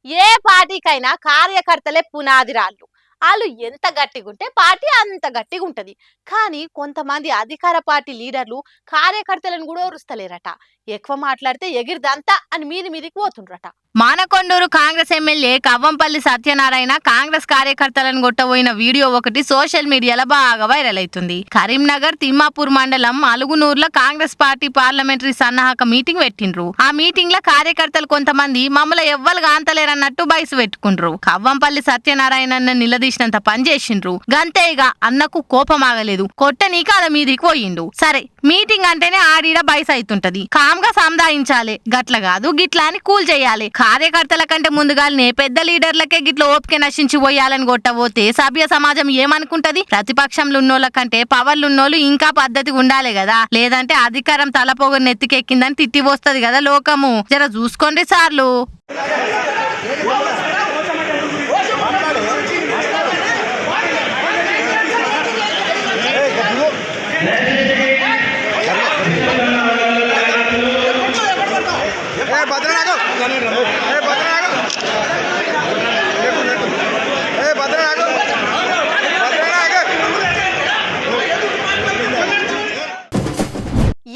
ఏ పార్టీకైనా కార్యకర్తలే పునాదిరాళ్ళు. ఆళ్ళు ఎంత గట్టిగుంటే పార్టీ అంత గట్టిగుంటది. కానీ కొంతమంది అధికార పార్టీ లీడర్లు కార్యకర్తలను కూడా ఓరుస్తలేరట. ఎక్కువ మాట్లాడితే ఎగిరిదంతా అని మీదికి పోతుండ్రట. మానకొండూరు కాంగ్రెస్ ఎమ్మెల్యే కవ్వంపల్లి సత్యనారాయణ కాంగ్రెస్ కార్యకర్తలను కొట్టబోయిన వీడియో ఒకటి సోషల్ మీడియాలో బాగా వైరల్ అవుతుంది. కరీంనగర్ తిమ్మాపూర్ మండలం అలుగునూరులో కాంగ్రెస్ పార్టీ పార్లమెంటరీ సన్నాహక మీటింగ్ పెట్టిండ్రు. ఆ మీటింగ్ లో కార్యకర్తలు కొంతమంది మమ్మల్ని ఎవ్వరు కాంతలేరన్నట్టు బయసు పెట్టుకుండ్రు. కవ్వంపల్లి సత్యనారాయణ నిలదీసినంత పని చేసిండ్రు. గంతేగా అన్నకు కోపం ఆగలేదు. కొట్టనీక అలా మీదికి పోయిండు. సరే మీటింగ్ అంటేనే ఆడిడ బయసు అవుతుంటది. కామ్గా సంధాయించాలి. గట్ల కాదు గిట్లా అని కూల్ చేయాలి. కార్యకర్తల కంటే ముందుగానే పెద్ద లీడర్లకే గిట్ల ఓపిక నశించి పోయాలని కొట్టబోతే సభ్య సమాజం ఏమనుకుంటది? ప్రతిపక్షంలో ఉన్నోళ్ళ కంటే పవర్లు ఉన్నోళ్ళు ఇంకా పద్ధతి ఉండాలి కదా. లేదంటే అధికారం తలపోగ నెత్తికెక్కిందని తిట్టి వస్తుంది కదా లోకము. జర చూసుకోండి సార్లు.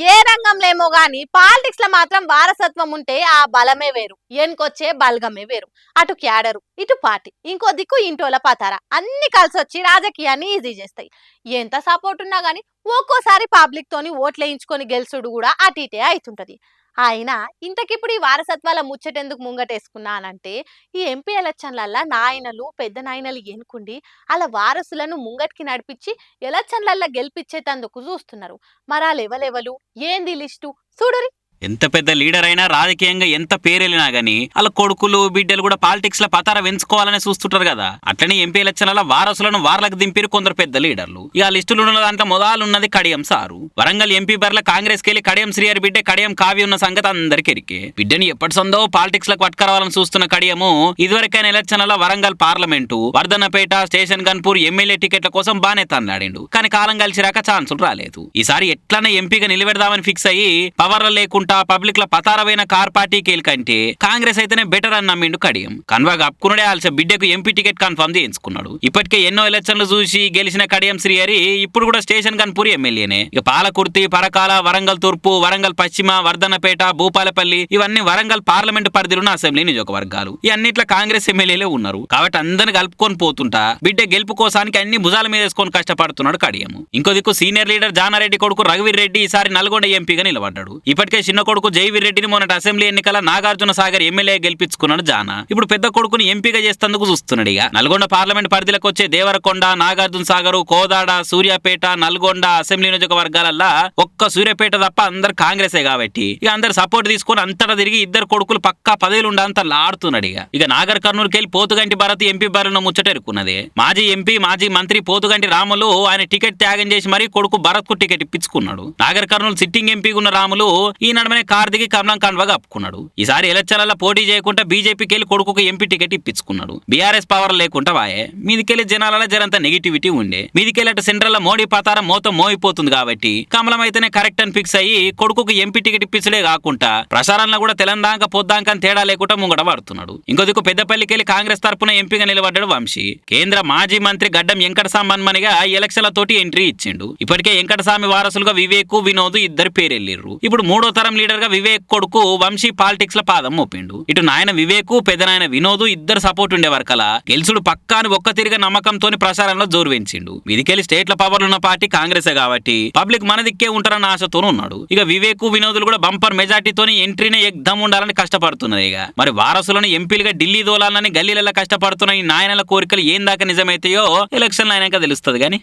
ఏ రంగంలో గాని పాలిటిక్స్ లో మాత్రం వారసత్వం ఉంటే ఆ బలమే వేరు, ఎన్కొచ్చే బలగమే వేరు. అటు క్యాడరు, ఇటు పార్టీ, ఇంకో దిక్కు ఇంటోల పతార అన్ని కలిసి వచ్చి రాజకీయాన్ని ఈజీ చేస్తాయి. ఎంత సపోర్ట్ ఉన్నా గానీ ఒక్కోసారి పబ్లిక్ తోని ఓట్లేయించుకొని గెలుచుడు కూడా అటు ఇటే అవుతుంటది. అయినా ఇంతకిప్పుడు ఈ వారసత్వాల ముచ్చటెందుకు ముంగటేసుకున్నానంటే, ఈ ఎంపీ ఎలక్షన్లల్లా నాయనలు పెద్ద నాయనలు ఎన్నుకుండి అలా వారసులను ముంగటికి నడిపించి ఎలక్షన్లల్లా గెలిపించేటందుకు చూస్తున్నారు. మరి ఆ లెవలెవలు ఏంది లిస్టు చూడురి. ఎంత పెద్ద లీడర్ అయినా రాజకీయంగా ఎంత పేరెళ్ళినా గానీ వాళ్ళ కొడుకులు బిడ్డలు కూడా పాలిటిక్స్ లో పతార వెంచుకోవాలని చూస్తుంటారు కదా. అట్లనే ఎంపీ ఎలక్షన్ల వారసులను వార్లకు దింపిరు కొందరు పెద్ద లీడర్లు. ఇక ఆ లిస్టులు ఉన్న దాంట్లో మొదలున్నది కడియం సారు. వరంగల్ ఎంపీ బర్ల కాంగ్రెస్ కెళ్లి కడియం శ్రీహరి బిడ్డ కడియం కావ్య ఉన్న సంగతి అందరికి ఎరికే. బిడ్డని ఎప్పటి సొందో పాలిటిక్స్ లకు పట్టుకరావాలని చూస్తున్న కడియము ఇదివరకైన ఎలక్షన్ల Warangal parliament, Wardhannapet, station Ghanpur MLA టికెట్ల కోసం బానే తన్నాడిండు. కానీ కాలం కలిసిరాక ఛాన్సులు రాలేదు. ఈసారి ఎట్లనే ఎంపీగా నిలబెడదామని ఫిక్స్ అయ్యి పవర్ల లేకుండా పబ్లిక్ ల పతారమైన కార్ పార్టీకి కంటే కాంగ్రెస్ అయితేనే బెటర్ అని నమ్మిండు కడియం. కన్వాగా అప్పుకున్నాడే ఆల్సో బిడ్డకు ఎంపీ టికెట్ కన్ఫర్మ్ చేయించుకున్నాడు. ఇప్పటికే ఎన్నో ఎలక్షన్లు చూసి గెలిచిన కడియం శ్రీహరి ఇప్పుడు కూడా స్టేషన్ గన్పూర్ ఎమ్మెల్యేనే. ఇక పాలకుర్తి, పరకాల, వరంగల్ తూర్పు, వరంగల్ పశ్చిమ, వర్ధన్నపేట, భూపాలపల్లి ఇవన్నీ వరంగల్ పార్లమెంట్ పరిధిలో అసెంబ్లీ నియోజకవర్గాలు. ఈ అన్నిట్ల కాంగ్రెస్ ఎమ్మెల్యేలే ఉన్నారు కాబట్టి అందరిని కలుపుకొని పోతుంటా బిడ్డ గెలుపు కోసానికి అన్ని భుజాల మీద వేసుకొని కష్టపడుతున్నాడు కడియం. ఇంకో దిక్కు సీనియర్ లీడర్ జానారెడ్డి కొడుకు రఘువీర్ రెడ్డి ఈసారి నల్గొండ ఎంపీగా నిలబడ్డాడు. ఇప్పటికే చిన్న కొడుకు జైవీర్ రెడ్డిని మొన్నటి అసెంబ్లీ ఎన్నికల నాగార్జున సాగర్ ఎమ్మెల్యే గెలిపించుకున్నాడు జానా. ఇప్పుడు పెద్ద కొడుకుని ఎంపీగా చేస్తేందుకు చూస్తున్నాడు. ఇక నల్గొండ పార్లమెంట్ పరిధిలోకి వచ్చే దేవరకొండ, నాగార్జున సాగర్, కోదాడ, సూర్యాపేట, నల్గొండ అసెంబ్లీ నియోజకవర్గాలల్లా ఒక్క సూర్యాపేట తప్ప అందరు కాంగ్రెసే కాబట్టి ఇక అందరు సపోర్ట్ తీసుకొని అంతటా తిరిగి ఇద్దరు కొడుకులు పక్కా పదవులు ఉండంత లాడుతున్నాడు. ఇక నాగర్ కర్నూలుకి వెళ్ళి పోతుగంటి భరత్ ఎంపీ బరిలో ముచ్చటెరుకున్నది. మాజీ ఎంపీ మాజీ మంత్రి పోతుగంటి రాములు ఆయన టికెట్ త్యాగం చేసి మరీ కొడుకు భరత్ కు టికెట్ ఇప్పించుకున్నాడు. నాగర్ కర్నూలు సిట్టింగ్ ఎంపీ ఉన్న రాములు ఈ నడమనే కార్ దిగి కమలం కాన్వాగా అప్పుకున్నాడు. ఈసారి ఎలక్షన్ల పోటీ చేయకుండా బీజేపీకి వెళ్ళి కొడుకు ఎంపీ టికెట్ ఇప్పించుకున్నాడు. బీఆర్ఎస్ పవర్ లేకుండా వాయే మీదికెళ్ళి జనాల జరంత నెగిటివిటీ ఉండే. మీదికెళ్ళి అటు సెంట్రల్ లో మోడీ పతారం మోతం మోయిపోతుంది కాబట్టి కమలం అయితేనే కరెక్ట్ అని ఫిక్స్ అయ్యి కొడుకు ఎంపీ టికెట్ ఇప్పించడే కాకుండా ప్రసారంలో కూడా తెలంగాణ పొద్దాక తేడా లేకుండా ముంగట పడుతున్నాడు. ఇంకో దిక్కు పెద్దపల్లికి వెళ్ళి కాంగ్రెస్ తరపున ఎంపీగా నిలబడ్డాడు వంశీ. కేంద్ర మాజీ మంత్రి గడ్డం వెంకటస్వామి మన్మనిగా ఈ ఎలక్షన్ల తోటి ఎంట్రీ ఇచ్చిండు. ఇప్పటికే వెంకటస్వామి వారసులుగా వివేక్, వినోద్ ఇద్దరు పేరెళ్ళిర్రు. ఇప్పుడు మూడో తరం లీడర్ గా వివేక్ కొడుకు వంశీ పాలిటిక్స్ లో పాదం మోపిండు. ఇటు నాయన వివేకు పెద్దనాయన వినోద్ ఇద్దరు సపోర్ట్ ఉండే వరకలా గెలుచుడు పక్కాని ఒక్క తిరిగి నమ్మకంతో ప్రచారంలో జోరు పెంచిండు. విధికెళ్ళి స్టేట్ల పవర్లు ఉన్న పార్టీ కాంగ్రెసే కాబట్టి పబ్లిక్ మన దిక్కే ఉంటారన్న ఆశతో ఉన్నాడు. ఇక వివేకు వినోదులు కూడా బంపర్ మెజార్టీతోని ఎంట్రీనే ఎగ్దమ్ ఉండాలని కష్టపడుతున్నారు. ఇక మరి వారసులను ఎంపీలుగా ఢిల్లీ దోలాలని గల్లీలలో కష్టపడుతున్న ఈ నాయనల కోరికలు ఏం దాకా నిజమైతాయో ఎలక్షన్లు అయినాక తెలుస్తుంది గానీ